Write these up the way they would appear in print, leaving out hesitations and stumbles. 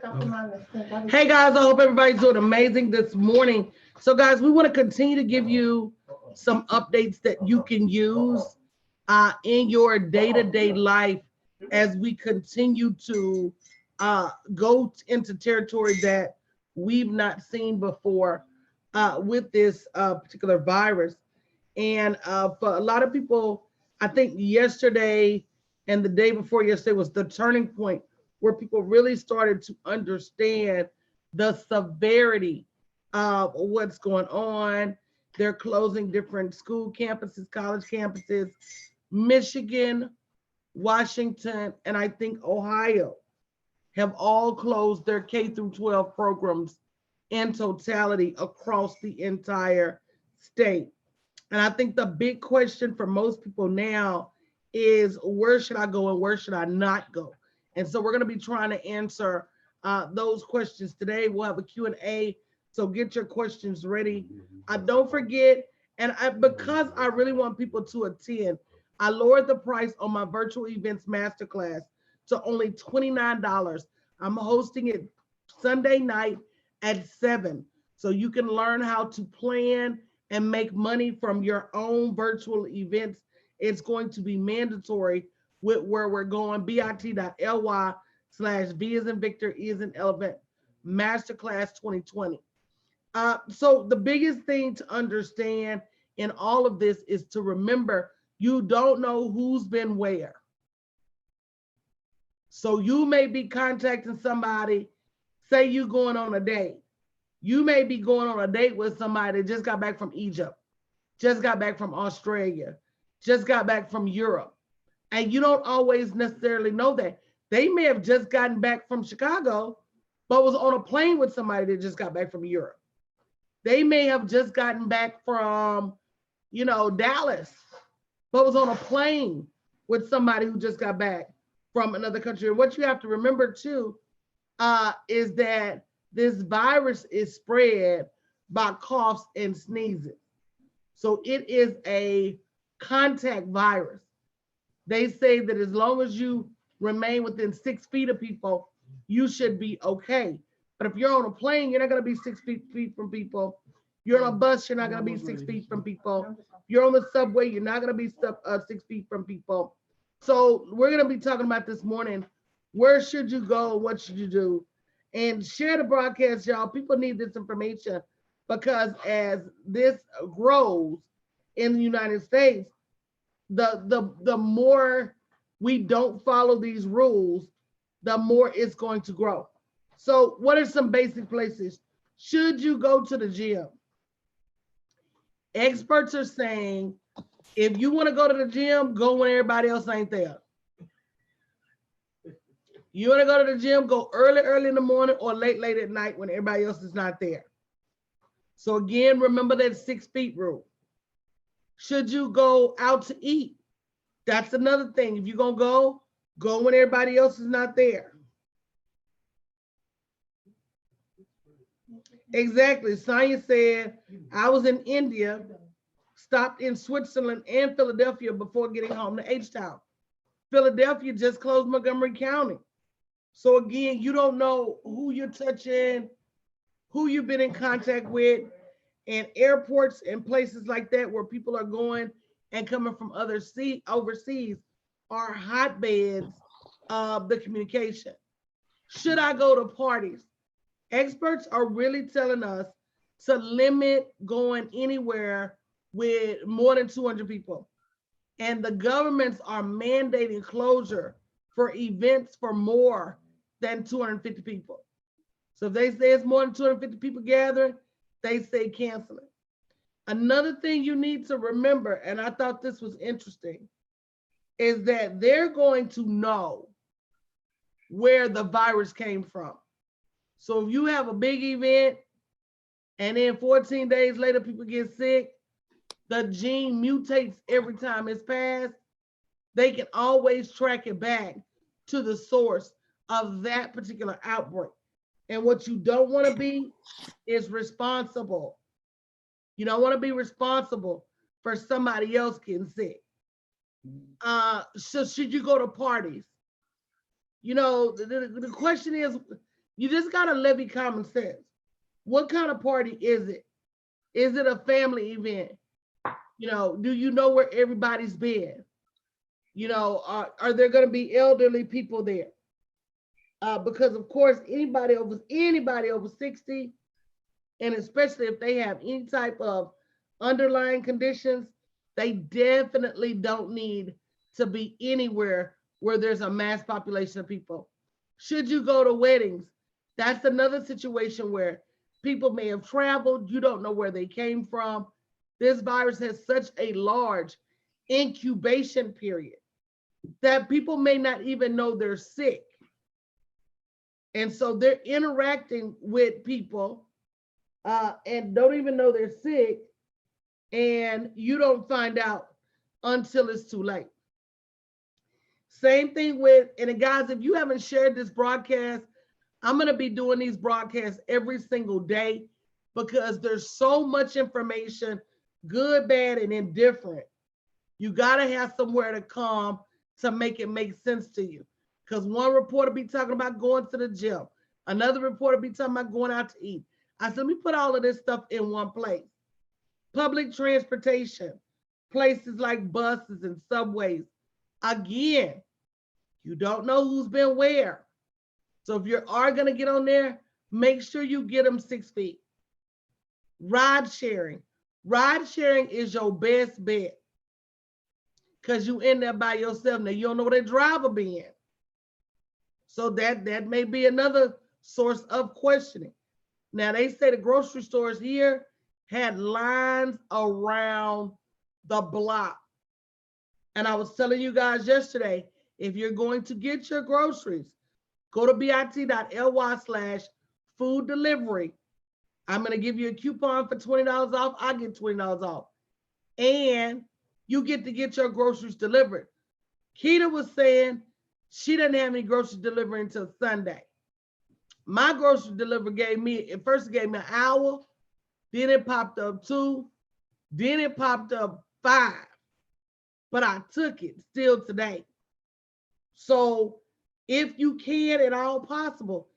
Hey guys, I hope everybody's doing amazing this morning. So guys, we want to continue to give you some updates that you can use in your day-to-day life as we continue to go into territory that we've not seen before with this particular virus. And for a lot of people, I think yesterday and the day before yesterday was the turning point where people really started to understand the severity of what's going on. They're closing different school campuses, college campuses, Michigan, Washington, and I think Ohio have all closed their K through 12 programs in totality across the entire state. And I think the big question for most people now is where should I go and where should I not go? And so we're going to be trying to answer those questions today. We'll have a Q&A, so get your questions ready. Don't forget, because I really want people to attend, I lowered the price on my virtual events masterclass to only $29. I'm hosting it Sunday night at 7, so you can learn how to plan and make money from your own virtual events. It's going to be mandatory with where we're going, bit.ly/V as in Victor, E as in Elephant, Masterclass 2020. So the biggest thing to understand in all of this is to remember you don't know who's been where. So you may be contacting somebody, say you going on a date. You may be going on a date with somebody that just got back from Egypt, just got back from Australia, just got back from Europe. And you don't always necessarily know that. They may have just gotten back from Chicago, but was on a plane with somebody that just got back from Europe. They may have just gotten back from, Dallas, but was on a plane with somebody who just got back from another country. And what you have to remember too is that this virus is spread by coughs and sneezes. So it is a contact virus. They say that as long as you remain within 6 feet of people, you should be okay. But if you're on a plane, you're not going to be 6 feet from people. You're on a bus, you're not going to be 6 feet from people. You're on the subway, you're not going to be 6 feet from people. So we're going to be talking about this morning, where should you go? What should you do? And share the broadcast, y'all. People need this information because as this grows in the United States, the more we don't follow these rules, the more it's going to grow. So what are some basic places? Should you go to the gym? Experts are saying, if you want to go to the gym, go when everybody else ain't there. You want to go to the gym, go early in the morning or late at night when everybody else is not there. So again, remember that 6 feet rule. Should you go out to eat? That's another thing. If you're going to go when everybody else is not there. Exactly. Sonia said, I was in India, stopped in Switzerland and Philadelphia before getting home to H-Town. Philadelphia just closed Montgomery County. So again, you don't know who you're touching, who you've been in contact with, and airports and places like that where people are going and coming from overseas are hotbeds of the communication. Should I go to parties? Experts are really telling us to limit going anywhere with more than 200 people. And the governments are mandating closure for events for more than 250 people. So if they say it's more than 250 people gathering, they say cancel it. Another thing you need to remember, and I thought this was interesting, is that they're going to know where the virus came from. So if you have a big event and then 14 days later people get sick, the gene mutates every time it's passed, they can always track it back to the source of that particular outbreak. And what you don't want to be is responsible. You don't want to be responsible for somebody else getting sick. So should you go to parties? The question is, You just gotta levy common sense. What kind of party is it? Is it a family event? You know, do you know where everybody's been? You know, are there going to be elderly people there? Because of course, anybody over 60, and especially if they have any type of underlying conditions, they definitely don't need to be anywhere where there's a mass population of people. Should you go to weddings, that's another situation where people may have traveled, you don't know where they came from. This virus has such a large incubation period that people may not even know they're sick. And so they're interacting with people and don't even know they're sick. And you don't find out until it's too late. Same thing with, and guys, if you haven't shared this broadcast, I'm going to be doing these broadcasts every single day because there's so much information, good, bad, and indifferent. You got to have somewhere to come to make it make sense to you. Because one reporter be talking about going to the gym. Another reporter be talking about going out to eat. I said, let me put all of this stuff in one place. Public transportation, places like buses and subways. Again, you don't know who's been where. So if you are going to get on there, make sure you get them 6 feet. Ride sharing. Ride sharing is your best bet because you in there by yourself. Now, you don't know where that driver been. So that may be another source of questioning. Now, they say the grocery stores here had lines around the block. And I was telling you guys yesterday, if you're going to get your groceries, go to bit.ly/food delivery. I'm going to give you a coupon for $20 off. I get $20 off. And you get to get your groceries delivered. Keita was saying she didn't have any groceries delivered until Sunday. My grocery delivery gave me an hour, then it popped up 2, then it popped up 5. But I took it still today. So if you can at all possible,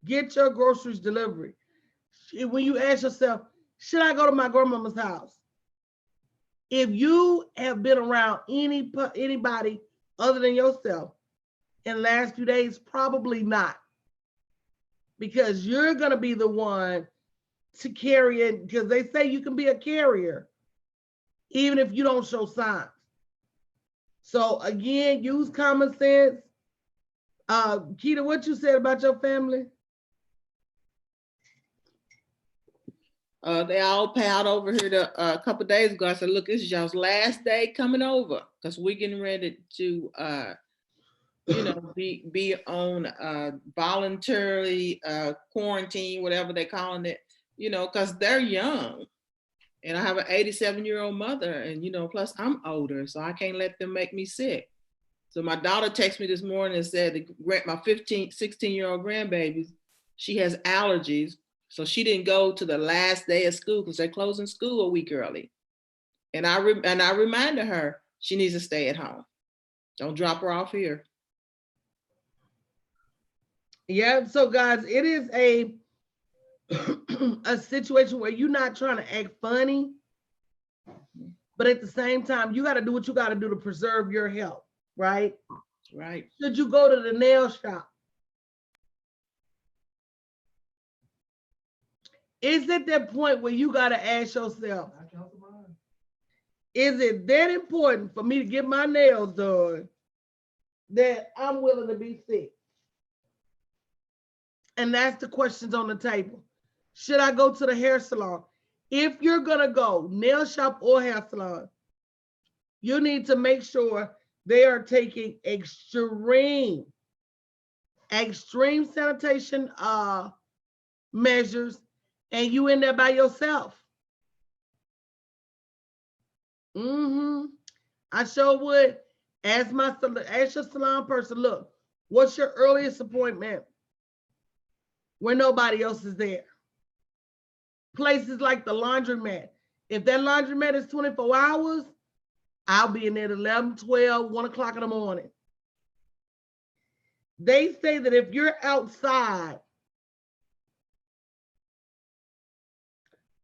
get your groceries delivered. When you ask yourself, should I go to my grandmama's house? If you have been around anybody other than yourself in the last few days, probably not. Because you're going to be the one to carry it, because they say you can be a carrier even if you don't show signs. So again, use common sense. Keita, what you said about your family? They all piled over here a couple of days ago. I said, look, this is y'all's last day coming over because we're getting ready to, be on voluntarily quarantine, whatever they're calling it, because they're young. And I have an 87-year-old mother and, plus I'm older, so I can't let them make me sick. So my daughter texted me this morning and said my 16-year-old grandbaby, she has allergies. So she didn't go to the last day of school because they're closing school a week early. And I reminded her she needs to stay at home. Don't drop her off here. Yeah, so guys, it is a situation where you're not trying to act funny, but at the same time, you got to do what you got to do to preserve your health, right? Right. Should you go to the nail shop? Is it that point where you got to ask yourself, is it that important for me to get my nails done that I'm willing to be sick? And that's the questions on the table. Should I go to the hair salon? If you're going to go, nail shop or hair salon, you need to make sure they are taking extreme sanitation measures, and you in there by yourself. I sure would ask your salon person, look, what's your earliest appointment where nobody else is there? Places like the laundromat. If that laundromat is 24 hours, I'll be in there at 11, 12, 1 o'clock in the morning. They say that if you're outside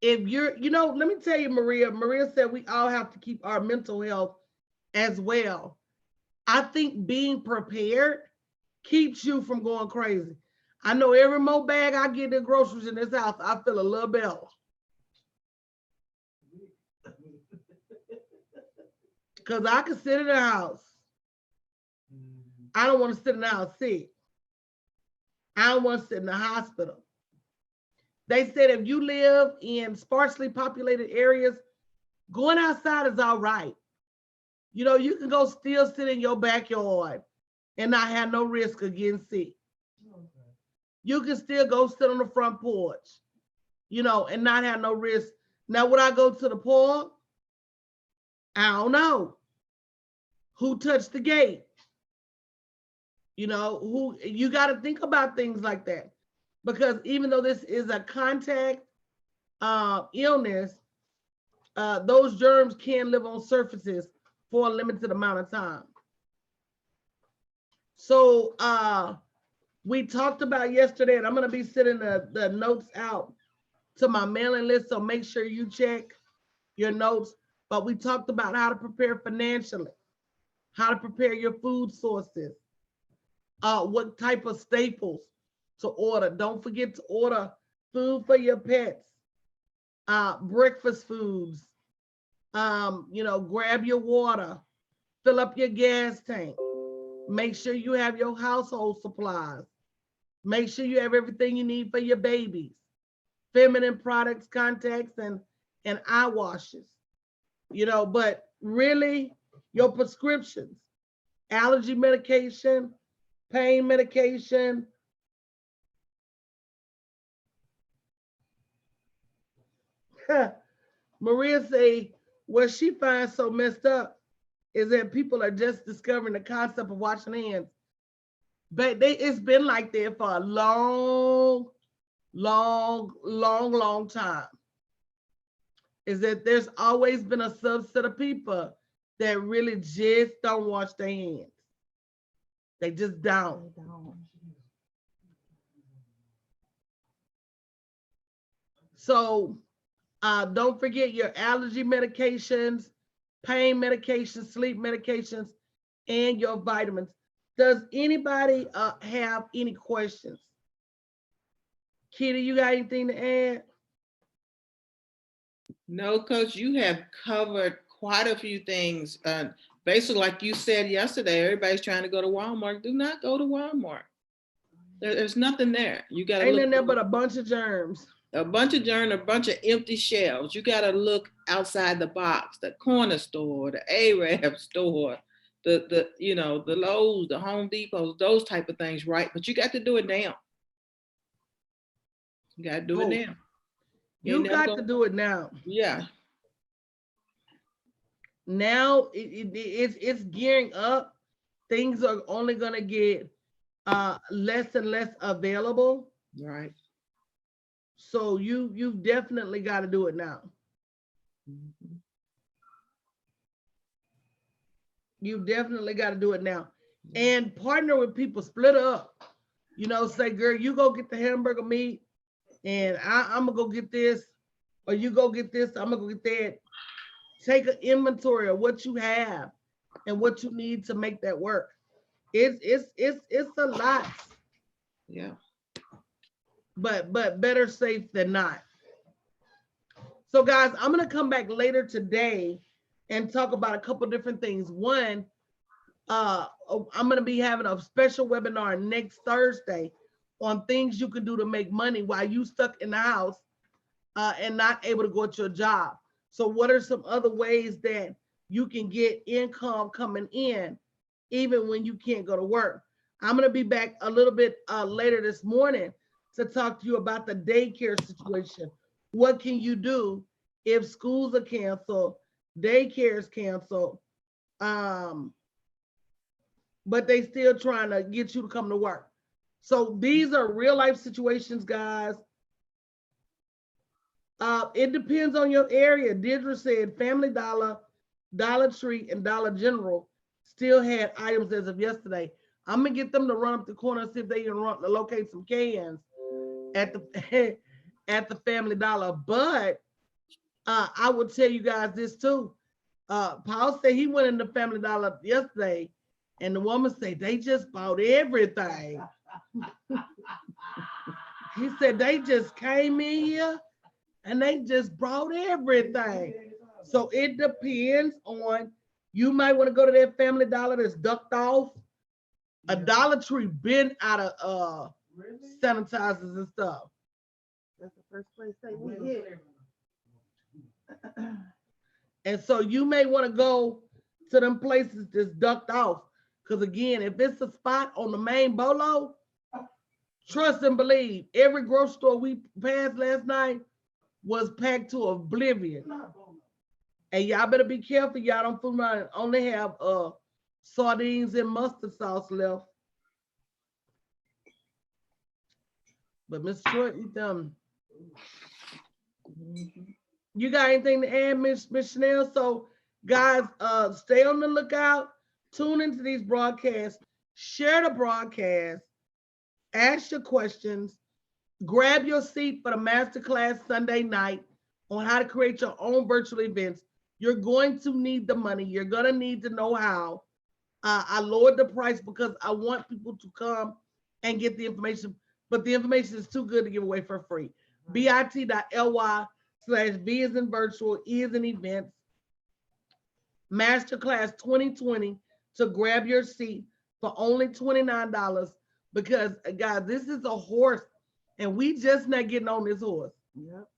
if you're, let me tell you, Maria said we all have to keep our mental health as well. I think being prepared keeps you from going crazy. I know every more bag I get the groceries in this house, I feel a little better. Because I can sit in the house. I don't want to sit in the house sick. I don't want to sit in the hospital. They said if you live in sparsely populated areas, going outside is all right. You can go still sit in your backyard and not have no risk of getting sick. You can still go sit on the front porch, and not have no risk. Now, would I go to the park? I don't know. Who touched the gate? You got to think about things like that. Because even though this is a contact illness, those germs can live on surfaces for a limited amount of time. So we talked about yesterday, and I'm going to be sending the notes out to my mailing list, so make sure you check your notes. But we talked about how to prepare financially, how to prepare your food sources, what type of staples to order. Don't forget to order food for your pets, breakfast foods, grab your water, fill up your gas tank. Make sure you have your household supplies. Make sure you have everything you need for your babies. Feminine products, contacts, and eye washes. But really, your prescriptions, allergy medication, pain medication. Maria say what she finds so messed up is that people are just discovering the concept of washing hands. But it's been like that for a long time. Is that there's always been a subset of people that really just don't wash their hands. They just don't. So don't forget your allergy medications, pain medications, sleep medications, and your vitamins. Does anybody have any questions? Kitty, you got anything to add? No, Coach, you have covered quite a few things. Basically, like you said yesterday, everybody's trying to go to Walmart. Do not go to Walmart. There's nothing there. You got to look. Ain't there but a bunch of germs. A bunch of germs, a bunch of empty shelves. You got to look outside the box. The corner store, the Arab store, the Lowe's, the Home Depots, those type of things, right? But you got to do it now. You got to do it now. You got to do it now. Yeah. Now it's gearing up. Things are only gonna get less and less available. Right. So you've definitely got to do it now. Mm-hmm. You definitely got to do it now. And partner with people, split up. Say, girl, you go get the hamburger meat and I'm gonna go get this, or you go get this, I'm gonna go get that. Take an inventory of what you have and what you need to make that work. It's a lot. Yeah. But better safe than not. So guys, I'm gonna come back later today and talk about a couple different things. One, I'm gonna be having a special webinar next Thursday on things you can do to make money while you stuck in the house and not able to go to your job. So what are some other ways that you can get income coming in even when you can't go to work? I'm going to be back a little bit later this morning to talk to you about the daycare situation. What can you do if schools are canceled, daycare is canceled, but they still trying to get you to come to work? So these are real life situations, guys. It depends on your area. Deirdre said Family Dollar, Dollar Tree, and Dollar General still had items as of yesterday. I'm gonna get them to run up the corner and see if they can locate some cans at the at the Family Dollar. But I would tell you guys this too. Paul said he went into Family Dollar yesterday, and the woman said they just bought everything. He said they just came in here and they just brought everything. So it depends on, you might want to go to that Family Dollar that's ducked off. A Dollar Tree been out of sanitizers and stuff. That's the first place they we hit. And so you may want to go to them places that's ducked off. Because again, if it's a spot on the main bolo, trust and believe, every grocery store we passed last night was packed to oblivion. And y'all better be careful. Y'all don't fool around and only have sardines and mustard sauce left. But Miss Short, you got anything to add, Miss Chanel? So guys, stay on the lookout. Tune into these broadcasts. Share the broadcast. Ask your questions. Grab your seat for the masterclass Sunday night on how to create your own virtual events. You're going to need the money. You're going to need to know how. I lowered the price because I want people to come and get the information, but the information is too good to give away for free. bit.ly/V as in virtual, E as in events. Masterclass 2020 to grab your seat for only $29 because, guys, this is a horse and we just not getting on this horse. Yep.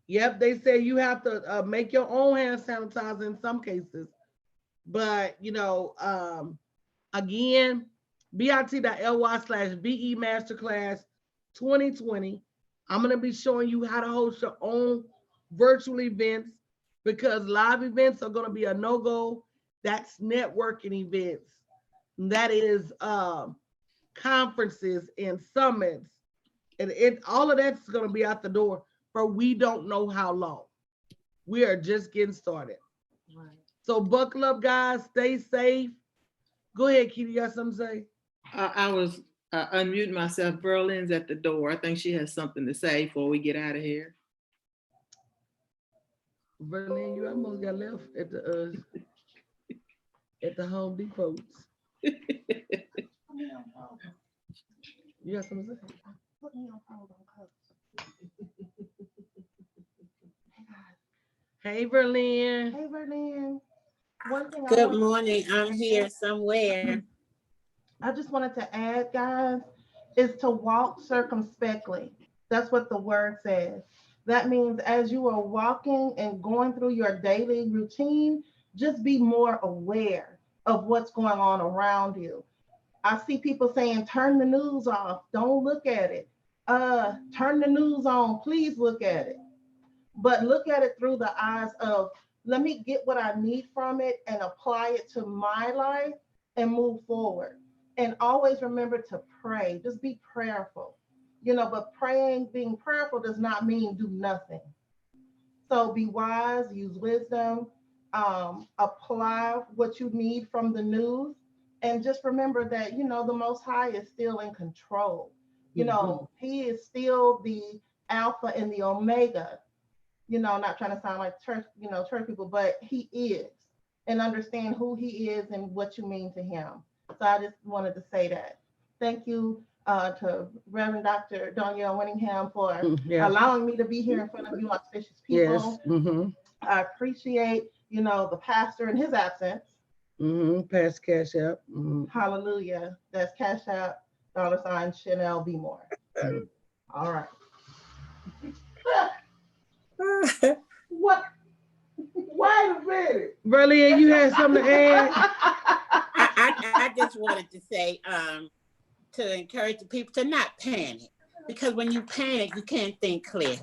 Yep, they say you have to make your own hand sanitizer in some cases. But, you know, again, bit.ly/VE Masterclass 2020. I'm going to be showing you how to host your own virtual events because live events are going to be a no-go. That's networking events. That is conferences and summits. And all of that's going to be out the door for we don't know how long. We are just getting started. Right. So buckle up, guys. Stay safe. Go ahead, Kitty. You got something to say? I was unmuting myself. Berlin's at the door. I think she has something to say before we get out of here. Berlin, you almost got left at the Home Depot. You got something to say? Put me on hold on Coach. Hey, Berlin. Hey, Verlin. One thing Good morning. I'm here somewhere. I just wanted to add, guys, is to walk circumspectly. That's what the word says. That means as you are walking and going through your daily routine, just be more aware of what's going on around you. I see people saying, turn the news off. Don't look at it. Turn the news on. Please look at it. But look at it through the eyes of, let me get what I need from it and apply it to my life and move forward. And always remember to pray. Just be prayerful. You know, but being prayerful does not mean do nothing. So be wise, use wisdom, apply what you need from the news. And just remember that, you know, the Most High is still in control. You know, He is still the Alpha and the Omega. You know, not trying to sound like church people, but He is. And understand who He is and what you mean to Him. So I just wanted to say that. Thank you to Reverend Dr. Danielle Winningham for allowing me to be here in front of you auspicious people. Yes. I appreciate, you know, the pastor in his absence. Pass Cash App. Hallelujah. That's Cash App, $ Chanel B. Moore. All right. What? Wait a minute. Berlin, you had something to add? I just wanted to say to encourage the people to not panic, because when you panic, you can't think clearly.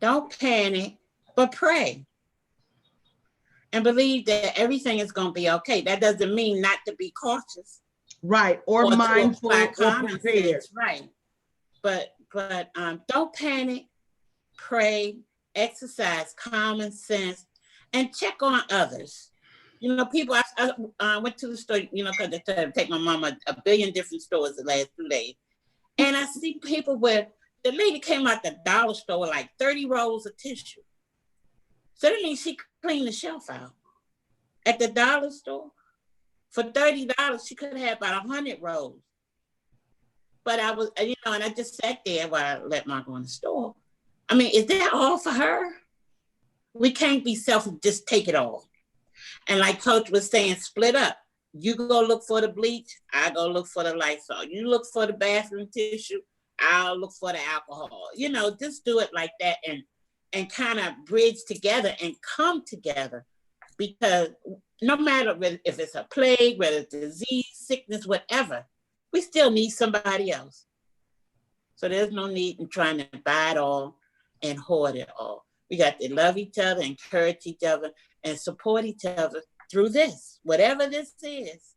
Don't panic, but pray and believe that everything is going to be okay. That doesn't mean not to be cautious, Right, or mindful or prepared. Right, but don't panic. Pray, exercise common sense, and check on others. You know, people, I went to the store, you know, because I take my mom a billion different stores the last 2 days. And I see people where the lady came out the dollar store with like 30 rolls of tissue. So that means she cleaned the shelf out. At the dollar store, for $30, she could have about 100 rolls. But I was, and I just sat there while I let Mark go in the store. I mean, is that all for her? We can't be selfish, just take it all. And like Coach was saying, split up. You go look for the bleach, I go look for the Lysol. You look for the bathroom tissue, I'll look for the alcohol. Just do it like that and kind of bridge together and come together. Because no matter if it's a plague, whether it's disease, sickness, whatever, we still need somebody else. So there's no need in trying to buy it all and hoard it all. We got to love each other, encourage each other, and support each other through this, whatever this is,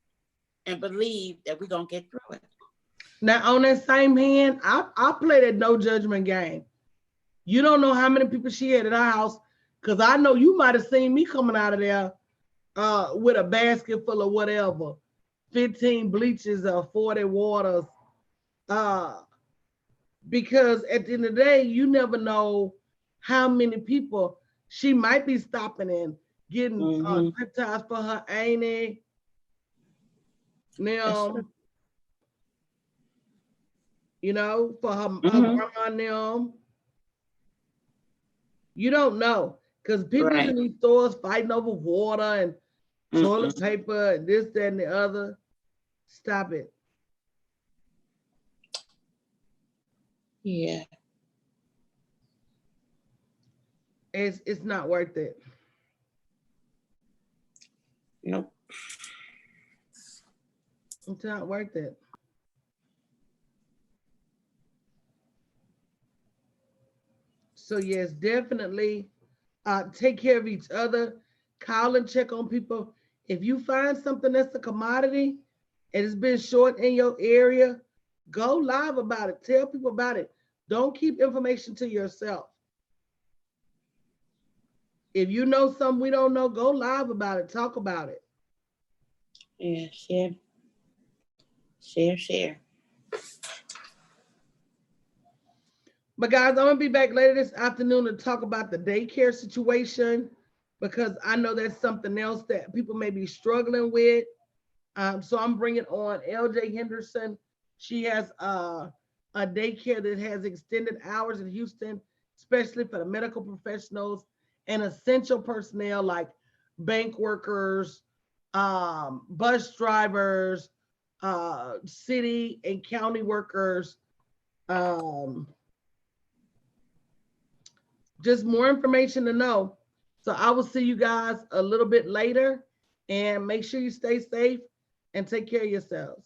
and believe that we're going to get through it. Now, on that same hand, I play that no judgment game. You don't know how many people she had at our house, because I know you might have seen me coming out of there with a basket full of whatever, 15 bleaches or 40 waters. Because at the end of the day, you never know how many people she might be stopping in, getting zip ties for her auntie. For her grandma and them. You don't know, because people in these stores fighting over water and toilet paper and this, that, and the other. Stop it. Yeah. It's not worth it. Nope. It's not worth it. So yes, definitely take care of each other. Call and check on people. If you find something that's a commodity and it's been short in your area, go live about it. Tell people about it. Don't keep information to yourself. If you know something we don't know, go live about it. Talk about it. Yeah, share. But guys, I'm gonna be back later this afternoon to talk about the daycare situation, because I know that's something else that people may be struggling with. So I'm bringing on LJ Henderson. She has a daycare that has extended hours in Houston, especially for the medical professionals and essential personnel like bank workers, bus drivers, city and county workers. Just more information to know. So I will see you guys a little bit later, and make sure you stay safe and take care of yourselves.